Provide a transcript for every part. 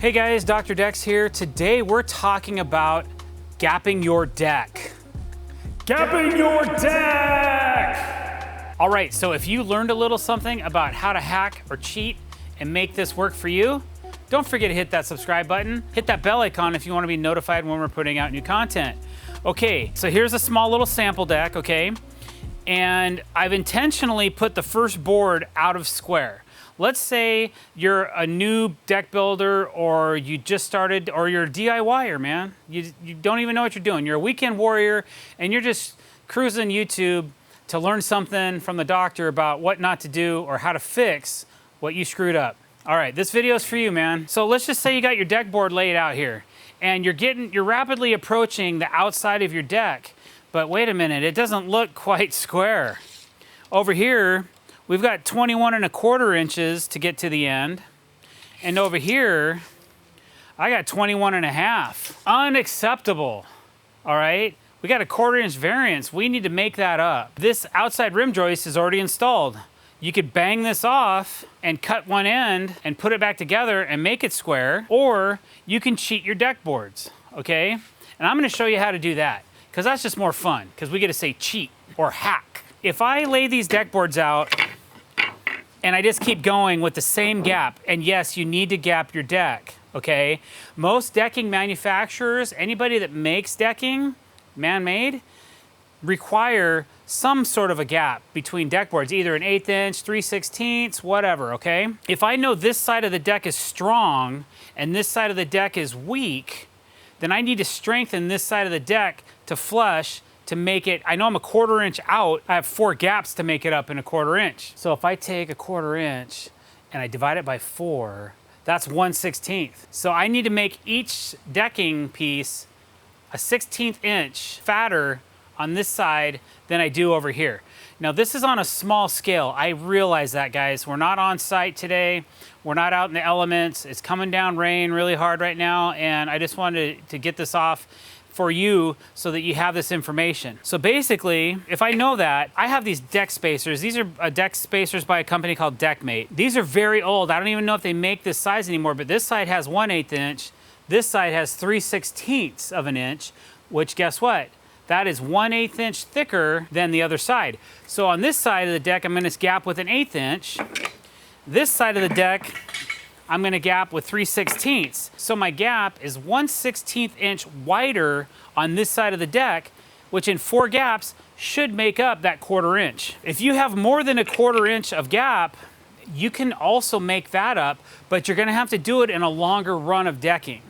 Hey guys, Dr. Dex here. Today we're talking about gapping your deck. Gapping your deck! All right, so if you learned a little something about how to hack or cheat and make this work for you, don't forget to hit that subscribe button. Hit that bell icon if you want to be notified when we're putting out new content. Okay, so here's a small little sample deck, okay? And I've intentionally put the first board out of square. Let's say you're a new deck builder, or you just started, or you're a DIYer, man. You don't even know what you're doing. You're a weekend warrior, and you're just cruising YouTube to learn something from the doctor about what not to do or how to fix what you screwed up. All right, this video is for you, man. So let's just say you got your deck board laid out here, and you're rapidly approaching the outside of your deck, but wait a minute, it doesn't look quite square. Over here, we've got 21¼ inches to get to the end. And over here, I got 21½. Unacceptable, all right? We got a 1/4 inch variance. We need to make that up. This outside rim joist is already installed. You could bang this off and cut one end and put it back together and make it square, or you can cheat your deck boards, okay? And I'm gonna show you how to do that, because that's just more fun, because we get to say cheat or hack. If I lay these deck boards out and I just keep going with the same gap, and yes, you need to gap your deck, okay? Most decking manufacturers, anybody that makes decking, man-made, require some sort of a gap between deck boards, either an 1/8 inch, 3/16, whatever, okay? If I know this side of the deck is strong and this side of the deck is weak, then I need to strengthen this side of the deck to flush to make it. I know I'm a 1/4 inch out. I have 4 gaps to make it up in a 1/4 inch. So if I take a 1/4 inch and I divide it by 4, that's 1/16. So I need to make each decking piece a 1/16 inch fatter on this side than I do over here. Now this is on a small scale. I realize that, guys. We're not on site today. We're not out in the elements. It's coming down rain really hard right now, and I just wanted to get this off for you so that you have this information. So basically, if I know that, I have these deck spacers. These are deck spacers by a company called Deckmate. These are very old. I don't even know if they make this size anymore, but this side has 1/8 inch. This side has 3/16 of an inch, which guess what? That is 1/8 inch thicker than the other side. So on this side of the deck, I'm gonna gap with an 1/8 inch. This side of the deck, I'm gonna gap with 3/16. So my gap is 1/16 inch wider on this side of the deck, which in 4 gaps should make up that 1/4 inch. If you have more than a 1/4 inch of gap, you can also make that up, but you're gonna have to do it in a longer run of decking,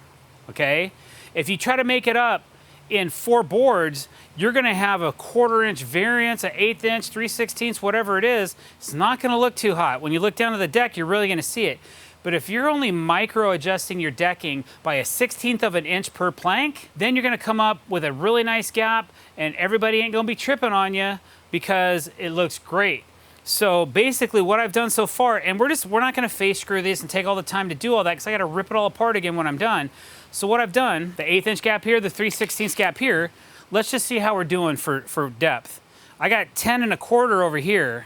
okay? If you try to make it up in 4 boards, you're gonna have a 1/4 inch variance, an 1/8 inch, 3/16, whatever it is. It's not gonna look too hot. When you look down at the deck, you're really gonna see it. But if you're only micro adjusting your decking by a 1/16 of an inch per plank, then you're gonna come up with a really nice gap, and everybody ain't gonna be tripping on you because it looks great. So basically what I've done so far, and we're not gonna face screw this and take all the time to do all that, because I gotta rip it all apart again when I'm done. So what I've done, the 1/8 inch gap here, the 3/16 gap here, let's just see how we're doing for depth. I got 10¼ over here,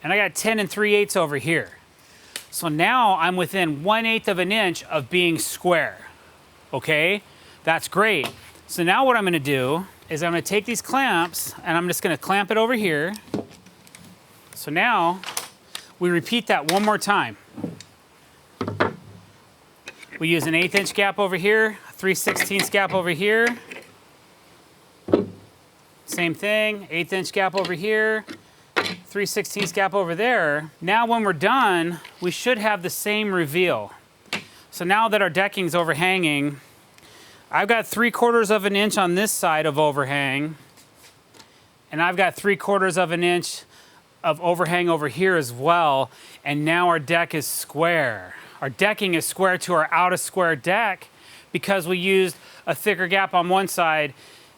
and I got 10 3/8 over here. So now I'm within 1/8 of an inch of being square, okay? That's great. So now what I'm gonna do is I'm gonna take these clamps and I'm just gonna clamp it over here. So now we repeat that one more time. We use an 1/8 inch gap over here, a 3/16 gap over here. Same thing, 1/8 inch gap over here, 3/16 gap over there. Now when we're done, we should have the same reveal. So now that our decking's overhanging, I've got 3/4 of an inch on this side of overhang, and I've got 3/4 of an inch of overhang over here as well, and now our deck is square. Our decking is square to our out of square deck because we used a thicker gap on one side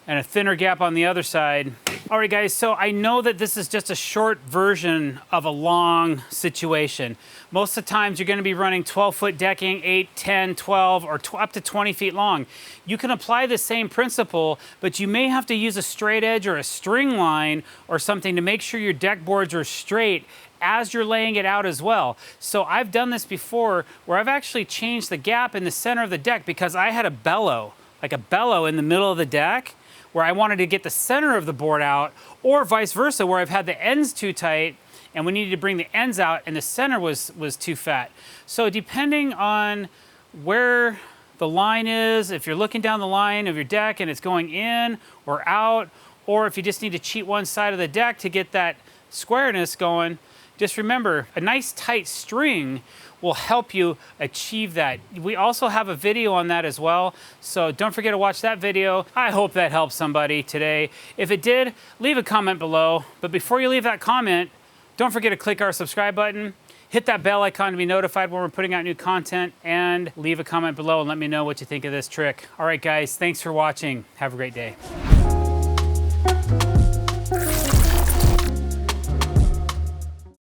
and a thinner gap on the other side. All right, guys, so I know that this is just a short version of a long situation. Most of the times you're gonna be running 12-foot decking, 8, 10, 12, or up to 20 feet long. You can apply the same principle, but you may have to use a straight edge or a string line or something to make sure your deck boards are straight as you're laying it out as well. So I've done this before where I've actually changed the gap in the center of the deck because I had a bellow, like a bellow in the middle of the deck, where I wanted to get the center of the board out, or vice versa, where I've had the ends too tight and we needed to bring the ends out and the center was too fat. So depending on where the line is, if you're looking down the line of your deck and it's going in or out, or if you just need to cheat one side of the deck to get that squareness going, just remember, a nice tight string will help you achieve that. We also have a video on that as well, so don't forget to watch that video. I hope that helped somebody today. If it did, leave a comment below. But before you leave that comment, don't forget to click our subscribe button, hit that bell icon to be notified when we're putting out new content, and leave a comment below and let me know what you think of this trick. All right, guys, thanks for watching. Have a great day.